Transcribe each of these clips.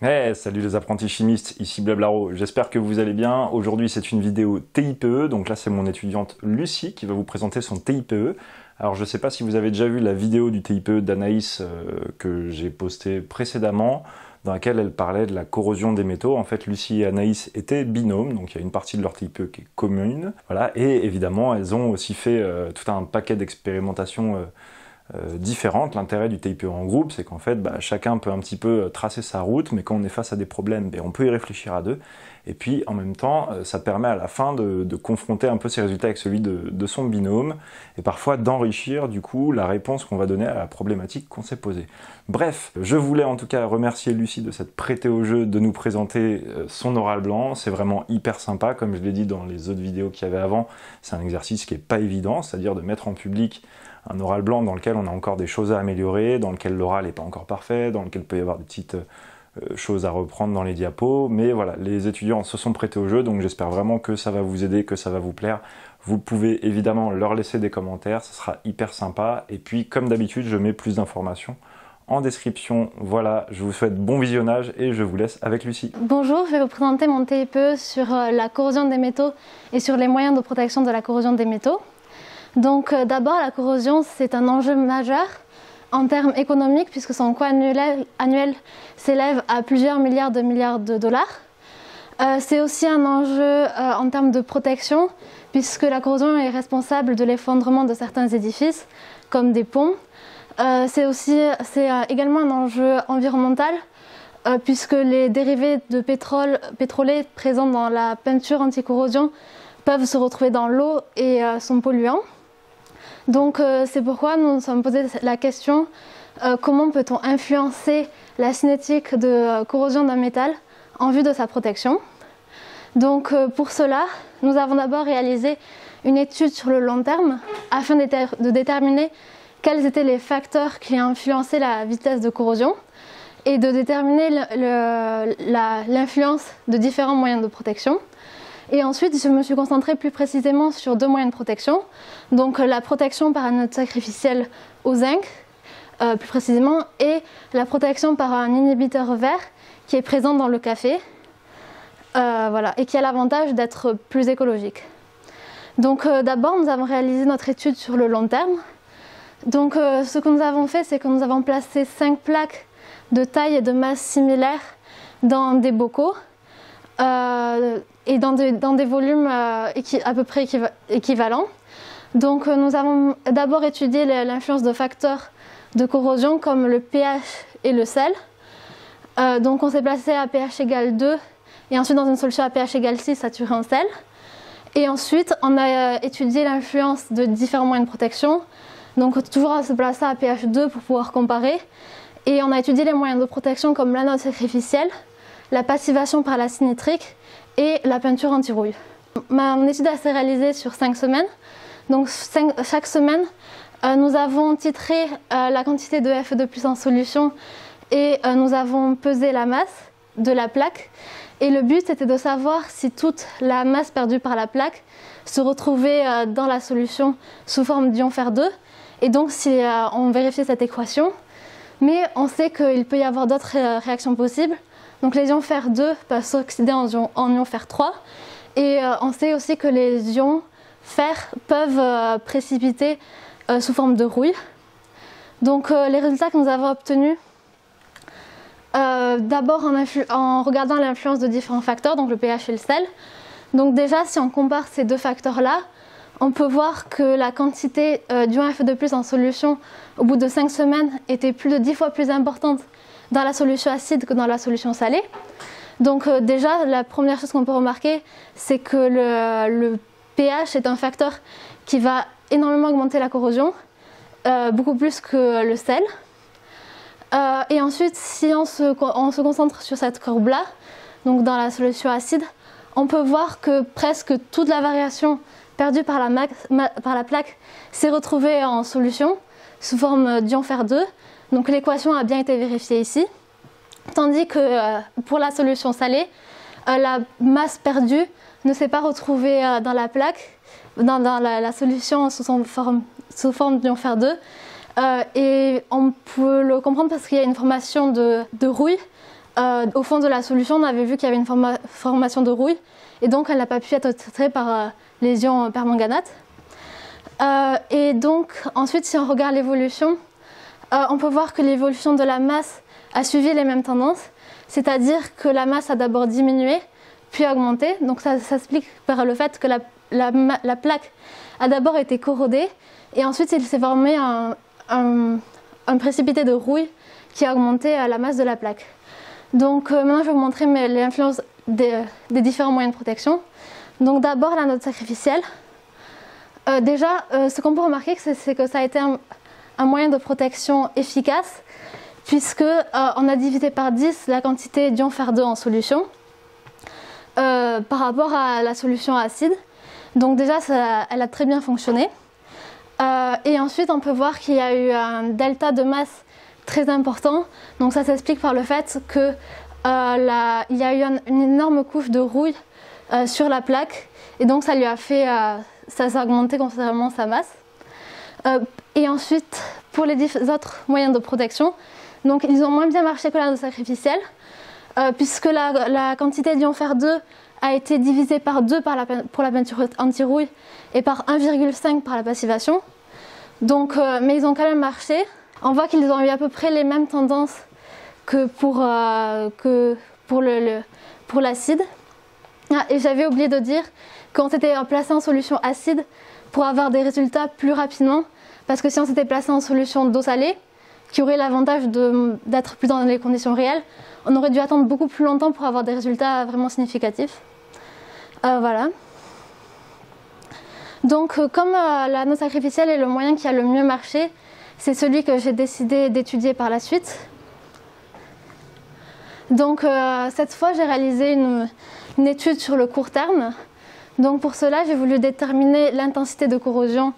Hey, salut les apprentis chimistes, ici Blablaro, j'espère que vous allez bien. Aujourd'hui c'est une vidéo TIPE, donc là c'est mon étudiante Lucie qui va vous présenter son TIPE. Alors je ne sais pas si vous avez déjà vu la vidéo du TIPE d'Anaïs que j'ai postée précédemment, dans laquelle elle parlait de la corrosion des métaux. En fait, Lucie et Anaïs étaient binômes, donc il y a une partie de leur TIPE qui est commune. Voilà, et évidemment elles ont aussi fait tout un paquet d'expérimentations différentes. L'intérêt du TIPE en groupe, c'est qu'en fait, chacun peut un petit peu tracer sa route, mais quand on est face à des problèmes, on peut y réfléchir à deux. Et puis, en même temps, ça permet à la fin de confronter un peu ses résultats avec celui de son binôme, et parfois d'enrichir, du coup, la réponse qu'on va donner à la problématique qu'on s'est posée. Bref, je voulais en tout cas remercier Lucie de s'être prêtée au jeu de nous présenter son oral blanc. C'est vraiment hyper sympa, comme je l'ai dit dans les autres vidéos qu'il y avait avant. C'est un exercice qui n'est pas évident, c'est-à-dire de mettre en public un oral blanc dans lequel on a encore des choses à améliorer, dans lequel l'oral n'est pas encore parfait, dans lequel il peut y avoir des petites choses à reprendre dans les diapos. Mais voilà, les étudiants se sont prêtés au jeu, donc j'espère vraiment que ça va vous aider, que ça va vous plaire. Vous pouvez évidemment leur laisser des commentaires, ce sera hyper sympa. Et puis, comme d'habitude, je mets plus d'informations en description. Voilà, je vous souhaite bon visionnage et je vous laisse avec Lucie. Bonjour, je vais vous présenter mon TIPE sur la corrosion des métaux et sur les moyens de protection de la corrosion des métaux. Donc d'abord, la corrosion, c'est un enjeu majeur en termes économiques puisque son coût annuel s'élève à plusieurs milliards de dollars. C'est aussi un enjeu en termes de protection puisque la corrosion est responsable de l'effondrement de certains édifices comme des ponts. C'est également un enjeu environnemental puisque les dérivés de pétroliers présents dans la peinture anti-corrosion peuvent se retrouver dans l'eau et sont polluants. Donc c'est pourquoi nous nous sommes posé la question comment peut-on influencer la cinétique de corrosion d'un métal en vue de sa protection. Donc pour cela, nous avons d'abord réalisé une étude sur le long terme afin de déterminer quels étaient les facteurs qui influençaient la vitesse de corrosion et de déterminer l'influence de différents moyens de protection. Et ensuite, je me suis concentrée plus précisément sur deux moyens de protection. Donc la protection par un anode sacrificiel au zinc, plus précisément, et la protection par un inhibiteur vert qui est présent dans le café, voilà, et qui a l'avantage d'être plus écologique. Donc d'abord, nous avons réalisé notre étude sur le long terme. Donc ce que nous avons fait, c'est que nous avons placé 5 plaques de taille et de masse similaires dans des bocaux. Et dans des volumes à peu près équivalents. Donc nous avons d'abord étudié l'influence de facteurs de corrosion comme le pH et le sel. Donc on s'est placé à pH égale 2 et ensuite dans une solution à pH égale 6 saturée en sel. Et ensuite on a étudié l'influence de différents moyens de protection. Donc toujours on s'est placé à pH 2 pour pouvoir comparer. Et on a étudié les moyens de protection comme l'anode sacrificielle, la passivation par l'acide nitrique et la peinture anti-rouille. Mon étude s'est réalisée sur 5 semaines. Donc chaque semaine, nous avons titré la quantité de Fe2+ en solution et nous avons pesé la masse de la plaque. Et le but était de savoir si toute la masse perdue par la plaque se retrouvait dans la solution sous forme d'ion fer2. Et donc si on vérifiait cette équation, mais on sait qu'il peut y avoir d'autres réactions possibles. Donc les ions fer2 peuvent s'oxyder en ions fer3 et on sait aussi que les ions fer peuvent précipiter sous forme de rouille. Donc les résultats que nous avons obtenus, d'abord en regardant l'influence de différents facteurs, donc le pH et le sel. Donc déjà si on compare ces deux facteurs-là, on peut voir que la quantité d'ion Fe2+ en solution au bout de 5 semaines était plus de 10 fois plus importante dans la solution acide que dans la solution salée. Donc déjà, la première chose qu'on peut remarquer, c'est que le pH est un facteur qui va énormément augmenter la corrosion, beaucoup plus que le sel. Et ensuite, si on se concentre sur cette courbe-là, donc dans la solution acide, on peut voir que presque toute la variation perdue par la plaque s'est retrouvée en solution sous forme d'ion fer2. Donc l'équation a bien été vérifiée ici, tandis que pour la solution salée, la masse perdue ne s'est pas retrouvée dans la plaque, dans la solution sous forme d'ion fer2. Et on peut le comprendre parce qu'il y a une formation de rouille au fond de la solution, on avait vu qu'il y avait une formation de rouille et donc elle n'a pas pu être traitée par les ions permanganate. Et donc ensuite, si on regarde l'évolution, on peut voir que l'évolution de la masse a suivi les mêmes tendances, c'est-à-dire que la masse a d'abord diminué, puis augmenté. Donc ça s'explique par le fait que la plaque a d'abord été corrodée et ensuite il s'est formé un précipité de rouille qui a augmenté la masse de la plaque. Donc maintenant je vais vous montrer l'influence des différents moyens de protection. Donc d'abord l'anode sacrificielle. Déjà ce qu'on peut remarquer c'est que ça a été un moyen de protection efficace puisque on a divisé par 10 la quantité d'ion fer 2 en solution par rapport à la solution acide. Donc déjà elle a très bien fonctionné. Et ensuite on peut voir qu'il y a eu un delta de masse très important. Donc ça s'explique par le fait qu'il y a eu une énorme couche de rouille sur la plaque et donc ça lui a fait ça a augmenté considérablement sa masse. Et ensuite pour les autres moyens de protection, donc ils ont moins bien marché que l'anode sacrificielle puisque la quantité d'ion fer 2 a été divisée par 2 pour la peinture anti-rouille et par 1,5 par la passivation. Donc, mais ils ont quand même marché. On voit qu'ils ont eu à peu près les mêmes tendances que pour l'acide. Et j'avais oublié de dire qu'on s'était placé en solution acide pour avoir des résultats plus rapidement, parce que si on s'était placé en solution d'eau salée, qui aurait l'avantage d'être plus dans les conditions réelles, on aurait dû attendre beaucoup plus longtemps pour avoir des résultats vraiment significatifs. Voilà. Donc comme l'anode sacrificielle est le moyen qui a le mieux marché, c'est celui que j'ai décidé d'étudier par la suite. Donc cette fois j'ai réalisé une étude sur le court terme. Donc pour cela j'ai voulu déterminer l'intensité de corrosion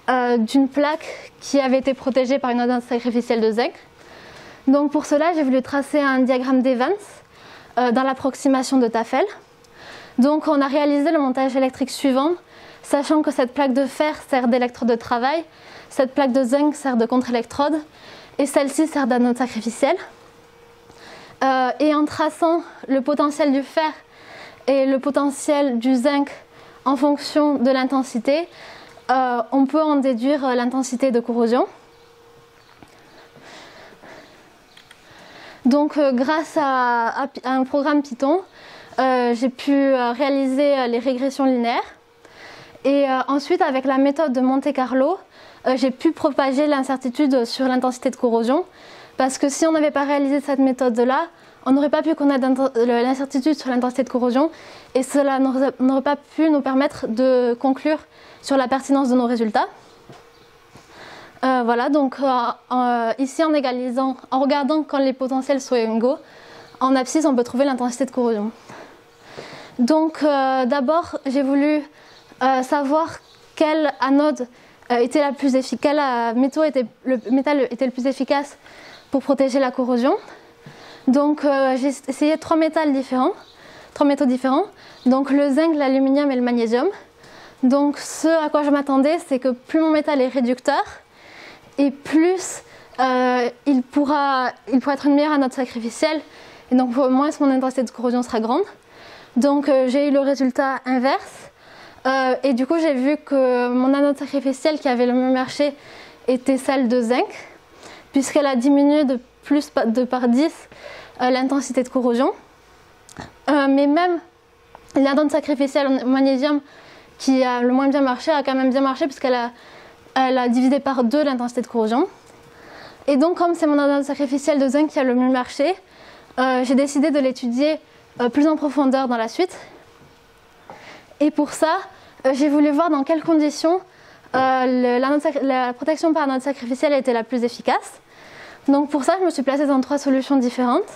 d'une plaque qui avait été protégée par une anode sacrificielle de zinc. Donc pour cela j'ai voulu tracer un diagramme d'Evans dans l'approximation de Tafel. Donc on a réalisé le montage électrique suivant, sachant que cette plaque de fer sert d'électrode de travail, cette plaque de zinc sert de contre-électrode et celle-ci sert d'anode sacrificielle. Et en traçant le potentiel du fer et le potentiel du zinc en fonction de l'intensité, on peut en déduire l'intensité de corrosion. Donc grâce à un programme Python, j'ai pu réaliser les régressions linéaires. Et ensuite, avec la méthode de Monte-Carlo, j'ai pu propager l'incertitude sur l'intensité de corrosion. Parce que si on n'avait pas réalisé cette méthode-là, on n'aurait pas pu connaître l'incertitude sur l'intensité de corrosion. Et cela n'aurait pas pu nous permettre de conclure sur la pertinence de nos résultats. Voilà, donc ici en égalisant, en regardant quand les potentiels sont égaux, en abscisse on peut trouver l'intensité de corrosion. Donc d'abord j'ai voulu savoir quelle anode était la plus efficace, quel métal était le plus efficace pour protéger la corrosion. Donc j'ai essayé trois métaux différents. Donc le zinc, l'aluminium et le magnésium. Donc ce à quoi je m'attendais, c'est que plus mon métal est réducteur et plus il pourra être une meilleure anode sacrificielle et donc moins mon intensité de corrosion sera grande. Donc j'ai eu le résultat inverse et du coup j'ai vu que mon anode sacrificielle qui avait le mieux marché était celle de zinc puisqu'elle a diminué par 10 l'intensité de corrosion. Mais même l'anode sacrificielle en magnésium qui a le moins bien marché a quand même bien marché puisqu'elle a divisé par 2 l'intensité de corrosion. Et donc comme c'est mon anode sacrificielle de zinc qui a le mieux marché, j'ai décidé de l'étudier plus en profondeur dans la suite. Et pour ça, j'ai voulu voir dans quelles conditions la protection par anode sacrificielle était la plus efficace. Donc pour ça, je me suis placée dans 3 solutions différentes.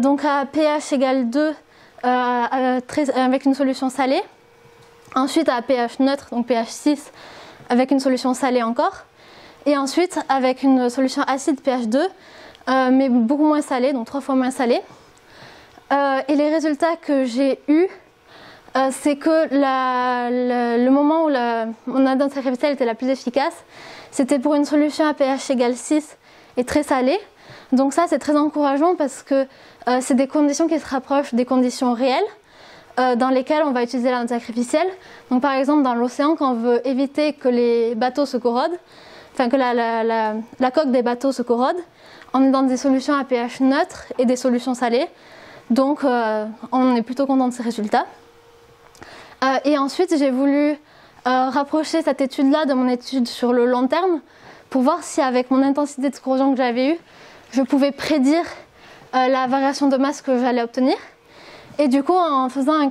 Donc à pH égale 2 avec une solution salée. Ensuite à pH neutre, donc pH 6 avec une solution salée encore. Et ensuite avec une solution acide pH 2 mais beaucoup moins salée, donc 3 fois moins salée. Et les résultats que j'ai eus, c'est que le moment où mon anode sacrificielle était la plus efficace, c'était pour une solution à pH égale 6 et très salée. Donc ça c'est très encourageant parce que c'est des conditions qui se rapprochent des conditions réelles dans lesquelles on va utiliser la note sacrificielle. Donc par exemple dans l'océan, quand on veut éviter que les bateaux se corrodent, enfin que la coque des bateaux se corrode, on est dans des solutions à pH neutre et des solutions salées. Donc on est plutôt content de ces résultats. Et ensuite j'ai voulu rapprocher cette étude-là de mon étude sur le long terme pour voir si avec mon intensité de corrosion que j'avais eue, je pouvais prédire la variation de masse que j'allais obtenir. Et du coup, en faisant un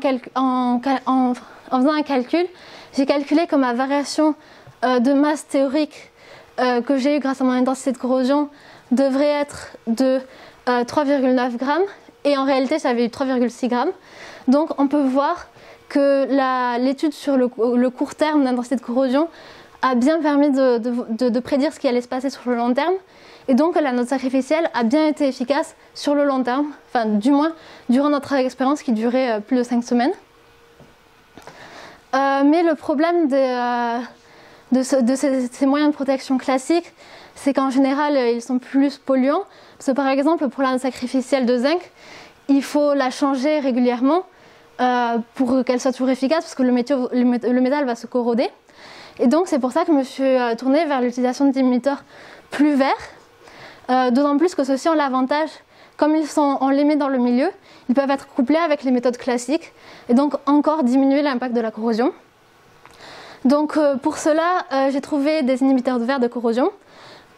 calcul, j'ai calculé que ma variation de masse théorique que j'ai eue grâce à mon intensité de corrosion devrait être de 3,9 grammes. Et en réalité, j'avais eu 3,6 grammes. Donc on peut voir que l'étude sur le court terme d'intensité de corrosion a bien permis de prédire ce qui allait se passer sur le long terme. Et donc la note sacrificielle a bien été efficace sur le long terme, enfin du moins durant notre expérience qui durait plus de 5 semaines. Mais le problème de ces moyens de protection classiques, c'est qu'en général ils sont plus polluants. Parce que par exemple pour la note sacrificielle de zinc, il faut la changer régulièrement pour qu'elle soit toujours efficace parce que le métal va se corroder. Et donc c'est pour ça que je me suis tournée vers l'utilisation d'inhibiteurs plus verts. D'autant plus que ceux-ci ont l'avantage, comme on les met dans le milieu, ils peuvent être couplés avec les méthodes classiques et donc encore diminuer l'impact de la corrosion. Donc pour cela, j'ai trouvé des inhibiteurs de verre de corrosion.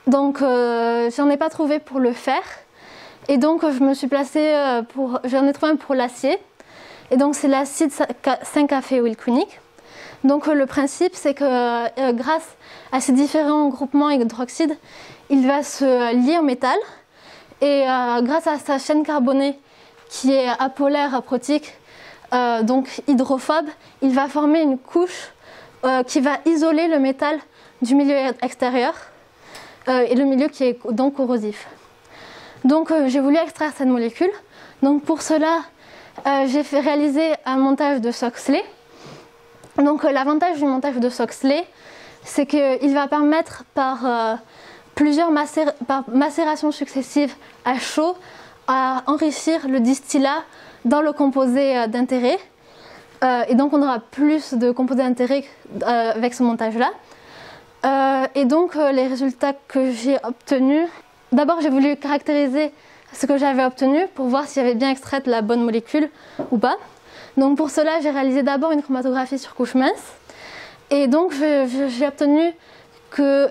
Donc j'en ai pas trouvé pour le fer et donc je me suis placée j'en ai trouvé un pour l'acier. Et donc c'est l'acide 5-caféoylquinique. Donc le principe c'est que grâce à ces différents groupements hydroxydes, il va se lier au métal et grâce à sa chaîne carbonée qui est apolaire aprotique, donc hydrophobe, il va former une couche qui va isoler le métal du milieu extérieur et le milieu qui est donc corrosif. Donc j'ai voulu extraire cette molécule. Donc pour cela, j'ai réalisé un montage de Soxhlet. Donc l'avantage du montage de Soxhlet, c'est qu'il va permettre par macérations successives à chaud à enrichir le distillat dans le composé d'intérêt. Et donc on aura plus de composés d'intérêt avec ce montage-là. Et donc les résultats que j'ai obtenus, d'abord j'ai voulu caractériser ce que j'avais obtenu pour voir si j'avais bien extrait la bonne molécule ou pas. Donc pour cela j'ai réalisé d'abord une chromatographie sur couche mince. Et donc j'ai obtenu que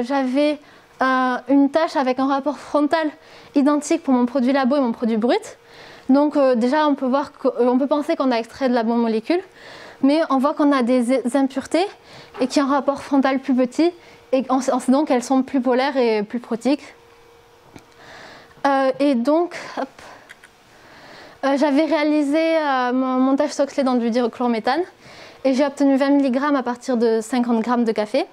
j'avais une tâche avec un rapport frontal identique pour mon produit labo et mon produit brut. Donc déjà on peut penser qu'on a extrait de la bonne molécule, mais on voit qu'on a des impuretés et qu'il y a un rapport frontal plus petit et donc qu'elles sont plus polaires et plus protiques. Et donc j'avais réalisé mon montage Soxhlet dans du dichlorométhane et j'ai obtenu 20 mg à partir de 50 g de café.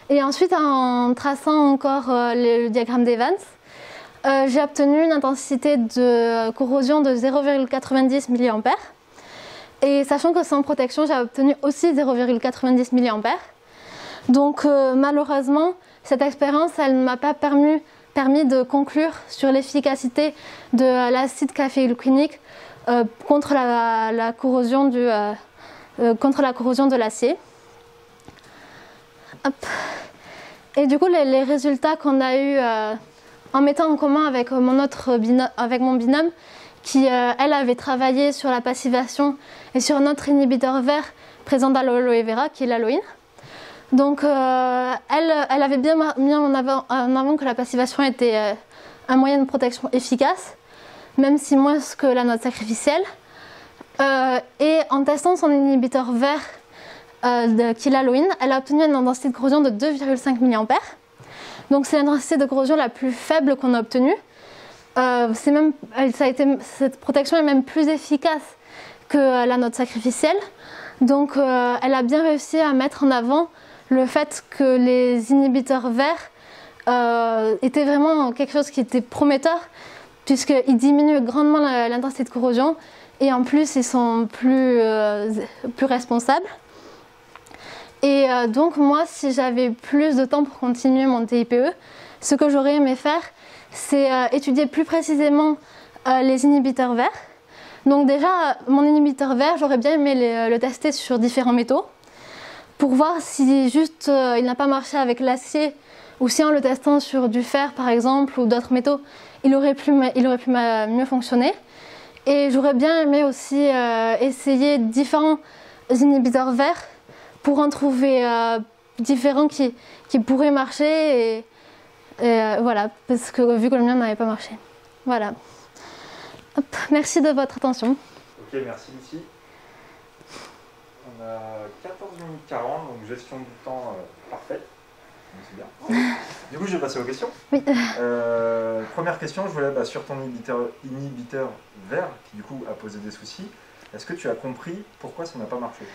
Et ensuite, en traçant encore le diagramme d'Evans, j'ai obtenu une intensité de corrosion de 0,90 mA. Et sachant que sans protection, j'ai obtenu aussi 0,90 mA. Donc malheureusement, cette expérience, elle ne m'a pas permis de conclure sur l'efficacité de l'acide caféoylquinique contre la corrosion de l'acier. Et du coup, les résultats qu'on a eus en mettant en commun avec mon binôme, qui elle avait travaillé sur la passivation et sur un autre inhibiteur vert présent dans l'aloe vera, qui est l'aloïne. Donc elle avait bien mis en avant que la passivation était un moyen de protection efficace, même si moins que la note sacrificielle. Et en testant son inhibiteur vert, qui est l'aloïne, elle a obtenu une intensité de corrosion de 2,5 mA. Donc c'est l'intensité de corrosion la plus faible qu'on a obtenue. Cette protection est même plus efficace que la note sacrificielle. Donc elle a bien réussi à mettre en avant le fait que les inhibiteurs verts étaient vraiment quelque chose qui était prometteur, puisqu'ils diminuent grandement l'intensité de corrosion et en plus ils sont plus responsables. Et donc moi, si j'avais plus de temps pour continuer mon TIPE, ce que j'aurais aimé faire, c'est étudier plus précisément les inhibiteurs verts. Donc déjà, mon inhibiteur vert, j'aurais bien aimé le tester sur différents métaux pour voir si juste il n'a pas marché avec l'acier ou si en le testant sur du fer par exemple ou d'autres métaux, il aurait pu mieux fonctionner. Et j'aurais bien aimé aussi essayer différents inhibiteurs verts pour en trouver différents qui pourraient marcher et voilà, parce que vu que le mien n'avait pas marché. Voilà. Hop, merci de votre attention. Ok, merci Lucie. On a 14 minutes 40, donc gestion du temps parfaite. C'est bien. Du coup, je vais passer aux questions. Oui. Première question, je voulais sur ton inhibiteur vert, qui du coup a posé des soucis. Est-ce que tu as compris pourquoi ça n'a pas marché?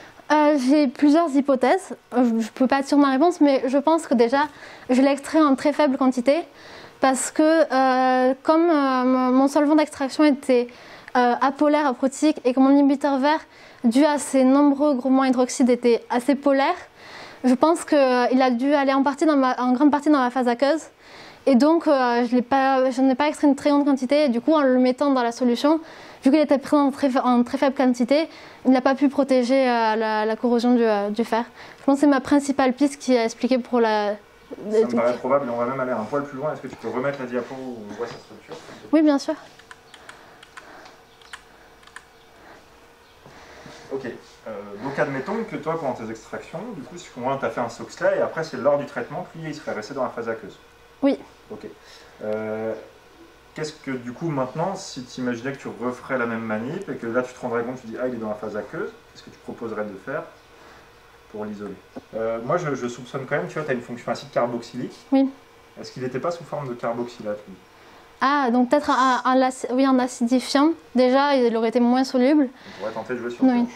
J'ai plusieurs hypothèses. Je ne peux pas être sûre de ma réponse, mais je pense que déjà, je l'ai extrait en très faible quantité parce que comme mon solvant d'extraction était apolaire à protique et que mon inhibiteur vert, dû à ses nombreux groupements hydroxydes, était assez polaire, je pense qu'il a dû aller en grande partie dans ma phase aqueuse. Et donc, je n'ai pas extrait une très grande quantité. Et du coup, en le mettant dans la solution, vu qu'il était présent en très faible quantité, il n'a pas pu protéger la corrosion du fer. Je pense que c'est ma principale piste qui a expliqué pour la... Ça me paraît probable, et on va même aller un poil plus loin. Est-ce que tu peux remettre la diapo où on voit sa structure? Oui, bien sûr. Ok. Donc admettons que toi, pendant tes extractions, du coup, si tu comprends, tu as fait un SOX là, et après, c'est lors du traitement que lui, il serait resté dans la phase aqueuse. Oui. Ok. Qu'est-ce que du coup maintenant, si tu imaginais que tu referais la même manip et que là tu te rendrais compte, tu dis ah il est dans la phase aqueuse, qu'est-ce que tu proposerais de faire pour l'isoler? Moi je soupçonne quand même, tu vois, tu as une fonction acide carboxylique. Oui. Est-ce qu'il n'était pas sous forme de carboxylate lui? Ah, donc peut-être en acidifiant, déjà il aurait été moins soluble. On pourrait tenter de jouer sur le pH.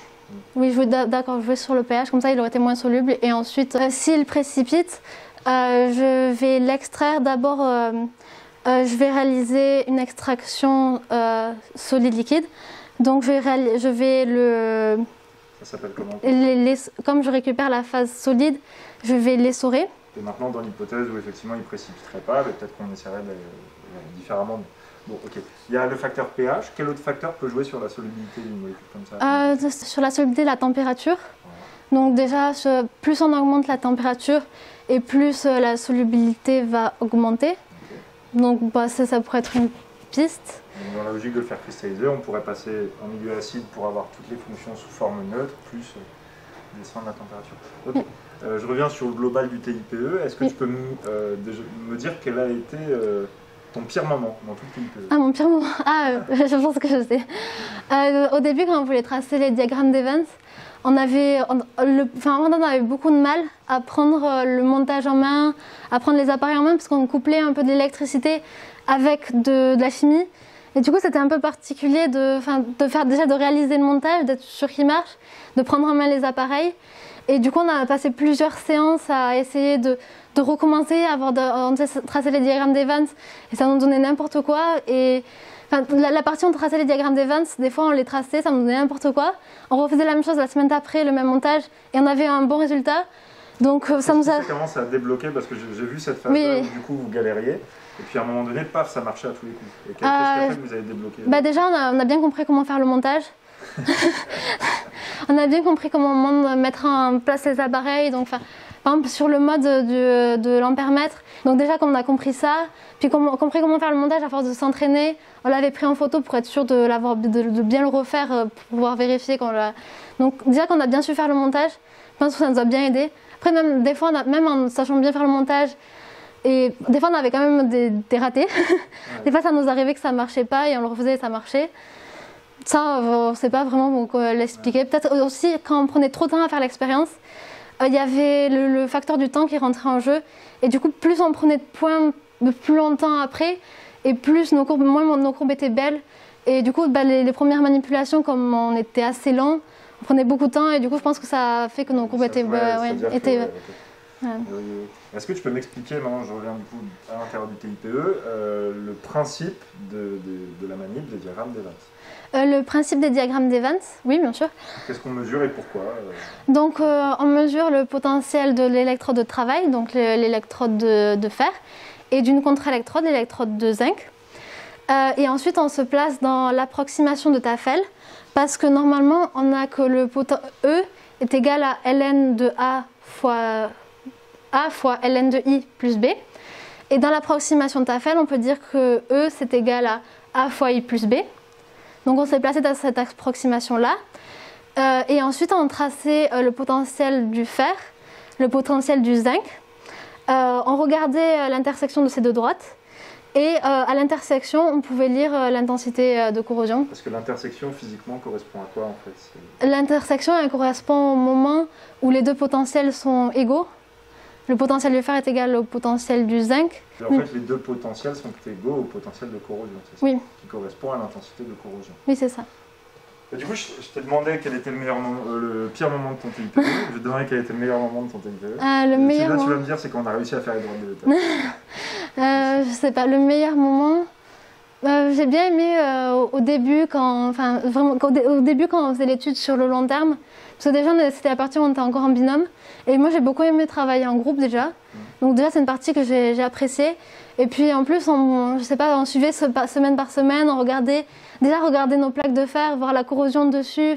Oui, d'accord, jouer sur le pH, comme ça il aurait été moins soluble. Et ensuite, s'il précipite, je vais l'extraire d'abord. Je vais réaliser une extraction solide-liquide. Donc je vais le... Ça s'appelle comment? Comme je récupère la phase solide, je vais l'essorer. Et maintenant, dans l'hypothèse où effectivement il ne précipiterait pas, peut-être qu'on essaierait différemment. Bon, ok. Il y a le facteur pH. Quel autre facteur peut jouer sur la solubilité d'une molécule comme ça? Sur la solubilité, la température. Donc déjà, plus on augmente la température et plus la solubilité va augmenter. Donc ça pourrait être une piste. Donc, dans la logique de le faire cristalliser, on pourrait passer en milieu acide pour avoir toutes les fonctions sous forme neutre, plus descendre la température. Okay. Je reviens sur le global du TIPE. Est-ce que tu peux me dire quel a été ton pire moment dans tout le TIPE? Ah, mon pire moment? Ah, je pense que je sais. Au début, quand on voulait tracer les diagrammes d'Evans, on avait beaucoup de mal à prendre le montage en main, à prendre les appareils en main, parce qu'on couplait un peu de l'électricité avec de la chimie. Et du coup, c'était un peu particulier de réaliser le montage, d'être sûr qu'il marche, de prendre en main les appareils. Et du coup, on a passé plusieurs séances à essayer de recommencer, on tracer les diagrammes d'Evans, et ça nous donnait n'importe quoi. Et la partie où on traçait les diagrammes d'Evans, des fois on les traçait, ça nous donnait n'importe quoi. On refaisait la même chose la semaine d'après, le même montage, et on avait un bon résultat. Donc ça nous a... Comment ça a débloqué? Parce que j'ai vu cette phase-là où du coup vous galériez, et puis à un moment donné, paf, ça marchait à tous les coups. Et qu'est-ce qui a fait que vous avez débloqué? Déjà, on a bien compris comment faire le montage. On a bien compris comment mettre en place les appareils. Donc, par exemple, sur le mode de l'ampèremètre. Donc déjà, quand on a compris ça, puis compris comment faire le montage à force de s'entraîner, on l'avait pris en photo pour être sûr de bien le refaire, pour pouvoir vérifier qu'on l'a. Donc déjà qu'on a bien su faire le montage, je pense que ça nous a bien aidé. Après, même des fois, même en sachant bien faire le montage, et des fois on avait quand même des ratés. Des fois, ça nous arrivait que ça marchait pas et on le refaisait et ça marchait. Ça, on ne sait pas vraiment l'expliquer. Peut-être aussi quand on prenait trop de temps à faire l'expérience, il y avait le facteur du temps qui rentrait en jeu. Et du coup, plus on prenait de points de plus longtemps après, et plus moins nos courbes étaient belles. Et du coup, les premières manipulations, comme on était assez lent, on prenait beaucoup de temps. Et du coup, je pense que ça a fait que nos courbes étaient... Est-ce que tu peux m'expliquer, maintenant je reviens du coup à l'intérieur du TIPE, le principe de la manip des diagrammes d'Evans? Le principe des diagrammes d'Evans, oui, bien sûr. Qu'est-ce qu'on mesure et pourquoi? Donc, on mesure le potentiel de l'électrode de travail, donc l'électrode de fer, et d'une contre-électrode, l'électrode de zinc. Et ensuite, on se place dans l'approximation de Tafel, parce que normalement, on a que le E est égal à ln de A fois ln de I plus B. Et dans l'approximation de Tafel, on peut dire que E c'est égal à A fois I plus B. Donc on s'est placé dans cette approximation-là. Et ensuite, on traçait le potentiel du fer, le potentiel du zinc. On regardait l'intersection de ces deux droites. Et à l'intersection, on pouvait lire l'intensité de corrosion. Parce que l'intersection, physiquement, correspond à quoi, en fait? L'intersection, elle correspond au moment où les deux potentiels sont égaux. Le potentiel du fer est égal au potentiel du zinc. Et en fait, les deux potentiels sont égaux au potentiel de corrosion, c'est ça? Oui. Qui correspond à l'intensité de corrosion. Oui, c'est ça. Et du coup, je t'ai demandé quel était le pire moment de ton TIPE. Je te demandais quel était le meilleur moment de ton TIPE. Le meilleur là, moment... tu vas me dire, c'est quand on a réussi à faire les droites de l'état. Je sais pas, le meilleur moment... j'ai bien aimé au début, au début quand on faisait l'étude sur le long terme. Parce que déjà, c'était la partie où on était encore en binôme. Et moi, j'ai beaucoup aimé travailler en groupe déjà. Donc déjà, c'est une partie que j'ai appréciée. Et puis en plus, on suivait semaine par semaine, on regardait nos plaques de fer, voir la corrosion dessus.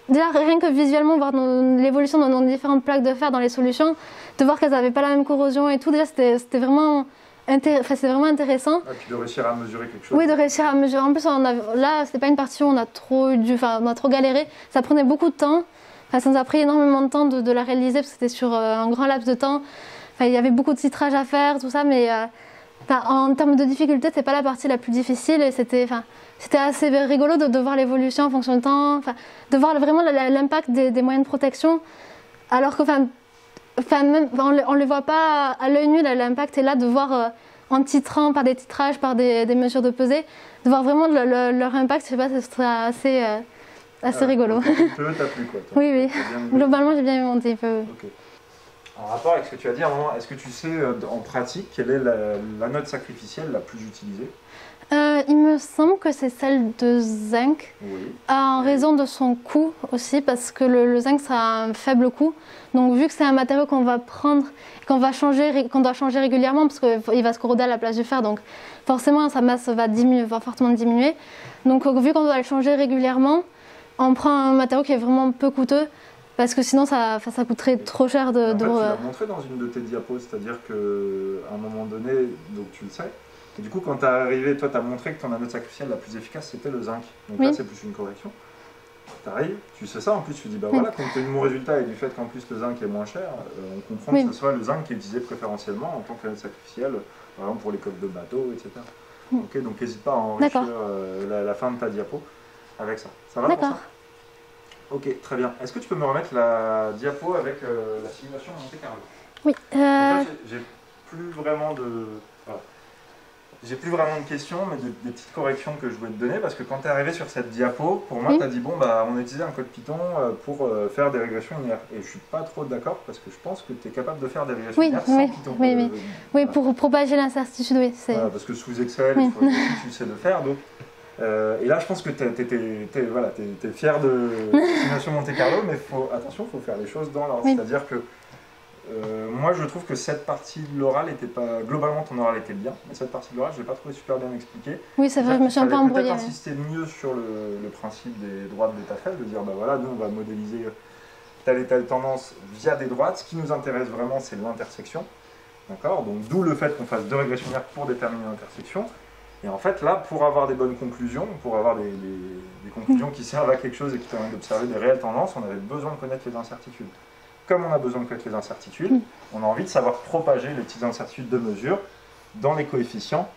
Déjà, rien que visuellement, voir l'évolution de nos différentes plaques de fer dans les solutions, de voir qu'elles n'avaient pas la même corrosion et tout. Déjà, c'était vraiment intéressant. Et puis de réussir à mesurer quelque chose. Oui, de réussir à mesurer. En plus, là, c'était pas une partie où on a trop galéré. Ça prenait beaucoup de temps. Ça nous a pris énormément de temps de la réaliser parce que c'était sur un grand laps de temps. Il y avait beaucoup de titrage à faire, tout ça, mais en termes de difficulté, c'est pas la partie la plus difficile. Et c'était assez rigolo de voir l'évolution en fonction du temps, de voir vraiment l'impact des moyens de protection, alors que même, on ne le voit pas à l'œil nu. L'impact est là de voir en titrant par des titrages, par des mesures de pesée, de voir vraiment leur impact. Je sais pas, ce serait assez rigolo. Ton TIPE t'a plu, quoi? Oui. Globalement, j'ai bien aimé mon TIPE. Okay. En rapport avec ce que tu as dit à un moment, est-ce que tu sais en pratique quelle est l'anode sacrificielle la plus utilisée? Il me semble que c'est celle de zinc, oui. En raison de son coût aussi, parce que le zinc ça a un faible coût. Donc vu que c'est un matériau qu'on va prendre, qu'on doit changer régulièrement, parce qu'il va se corroder à la place du fer, donc forcément sa masse va fortement diminuer. Donc vu qu'on doit le changer régulièrement, on prend un matériau qui est vraiment peu coûteux. Parce que sinon, ça coûterait trop cher de... Tu l'as montré dans une de tes diapos, c'est-à-dire qu'à un moment donné, donc tu le sais, et du coup, quand tu es arrivé, toi, tu as montré que ton anode sacrificielle la plus efficace, c'était le zinc. Donc là, c'est plus une correction. Tu arrives, tu sais ça, en plus, tu dis, bah voilà, compte tenu de mon résultat et du fait qu'en plus le zinc est moins cher, on comprend que ce soit le zinc qui est utilisé préférentiellement en tant qu'anode sacrificielle, par exemple pour les coques de bateau, etc. Ok, donc n'hésite pas à enrichir la fin de ta diapo avec ça. Ça va pour ça? Ok, très bien. Est-ce que tu peux me remettre la diapo avec la simulation Monte Carlo? Oui. J'ai plus vraiment de... Voilà. J'ai plus vraiment de questions, mais des petites corrections que je voulais te donner, parce que quand tu es arrivé sur cette diapo, pour moi, tu as dit, bon, bah, on a utilisé un code Python pour faire des régressions linéaires. Et je suis pas trop d'accord, parce que je pense que tu es capable de faire des régressions linéaires sans Python. Oui, voilà. Pour propager l'incertitude, oui. Voilà, parce que sous Excel, tu sais le faire, donc... et là, je pense que tu es fier de la simulation Monte Carlo, mais attention, il faut faire les choses dans l'ordre. C'est-à-dire que moi, je trouve que cette partie de l'oral était pas... Globalement, ton oral était bien, mais cette partie de l'oral, je ne l'ai pas trouvé super bien expliquée. Oui, c'est vrai, je me suis un peu embrouillée. Peut-être insister mieux sur le principe des droites de Tafel, de dire, bah voilà, nous, on va modéliser telle et telle tendance via des droites. Ce qui nous intéresse vraiment, c'est l'intersection. D'accord? Donc, d'où le fait qu'on fasse deux régressions linéaires pour déterminer l'intersection. Et en fait, là, pour avoir des bonnes conclusions, pour avoir des conclusions qui servent à quelque chose et qui permettent d'observer des réelles tendances, on avait besoin de connaître les incertitudes. Comme on a besoin de connaître les incertitudes, on a envie de savoir propager les petites incertitudes de mesure dans les coefficients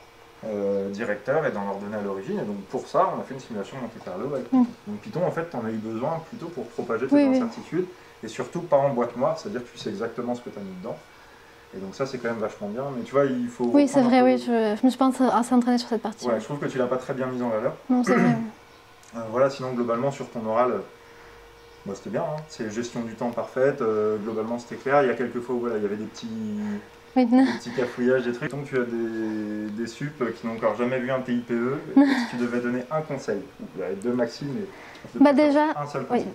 directeurs et dans leurs données à l'origine. Et donc pour ça, on a fait une simulation Monte Carlo avec Python. Donc Python, en fait, tu en as eu besoin plutôt pour propager tes incertitudes, et surtout pas en boîte noire, c'est-à-dire que tu sais exactement ce que tu as mis dedans. Et donc ça, c'est quand même vachement bien. Mais tu vois, il faut... Oui, c'est vrai, oui. Je me suis pas assez entraînée sur cette partie. Ouais, je trouve que tu l'as pas très bien mise en valeur. Non, c'est vrai. Voilà, sinon, globalement, sur ton oral, bah, c'était bien. Hein. C'est gestion du temps parfaite. Globalement, c'était clair. Il y a quelques fois où voilà, il y avait des petits cafouillages, des trucs. Donc tu as des sup qui n'ont encore jamais vu un TIPE. Et si tu devais donner un conseil, il y avait deux maximes, mais déjà, un seul conseil.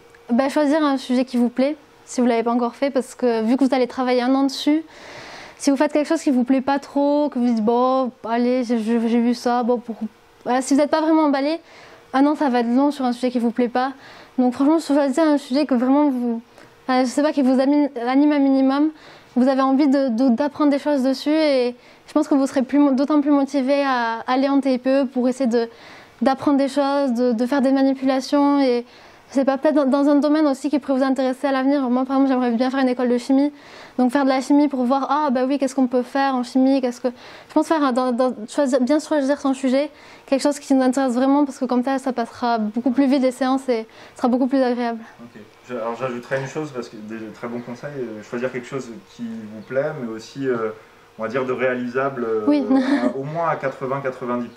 Choisir un sujet qui vous plaît, si vous ne l'avez pas encore fait, parce que vu que vous allez travailler un an dessus, Si vous faites quelque chose qui vous plaît pas trop, que vous dites bon, allez, j'ai vu ça, bon, voilà, si vous n'êtes pas vraiment emballé, un an ça va être long sur un sujet qui vous plaît pas. Donc franchement, choisissez un sujet que vraiment vous, je sais pas, qui vous anime un minimum. Vous avez envie d'apprendre des choses dessus et je pense que vous serez d'autant plus motivé à aller en TIPE pour essayer d'apprendre des choses, de faire des manipulations et je sais pas, peut-être dans un domaine aussi qui pourrait vous intéresser à l'avenir. Moi, par exemple, j'aimerais bien faire une école de chimie. Donc, faire de la chimie pour voir, ah, bah oui, qu'est-ce qu'on peut faire en chimie, Je pense faire, bien choisir son sujet, quelque chose qui nous intéresse vraiment, parce que comme ça passera beaucoup plus vite les séances et sera beaucoup plus agréable. Ok. Alors, j'ajouterais une chose, parce que des très bons conseils, choisir quelque chose qui vous plaît, mais aussi, on va dire, de réalisable, oui. Au moins à 80-90%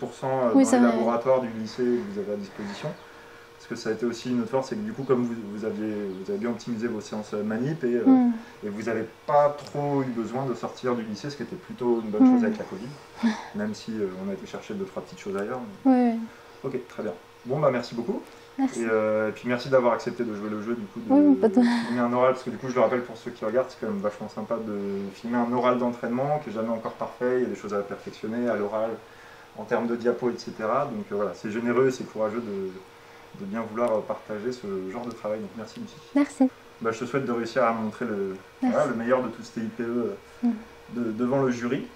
dans les laboratoires du lycée que vous avez à disposition. Parce que ça a été aussi une autre force, c'est que du coup, comme vous avez bien optimisé vos séances manip et vous n'avez pas trop eu besoin de sortir du lycée, ce qui était plutôt une bonne chose avec la Covid, même si on a été chercher 2-3 petites choses ailleurs. Mais... Oui. Ok, très bien. Bon, bah merci beaucoup. Merci. Et puis merci d'avoir accepté de jouer le jeu, du coup, de filmer un oral, parce que du coup, je le rappelle pour ceux qui regardent, c'est quand même vachement sympa de filmer un oral d'entraînement qui n'est jamais encore parfait, il y a des choses à perfectionner à l'oral, en termes de diapos, etc. Donc voilà, c'est généreux et c'est courageux de bien vouloir partager ce genre de travail. Donc merci Lucie. Merci. Bah, je te souhaite de réussir à montrer le meilleur de tout ce TIPE devant le jury.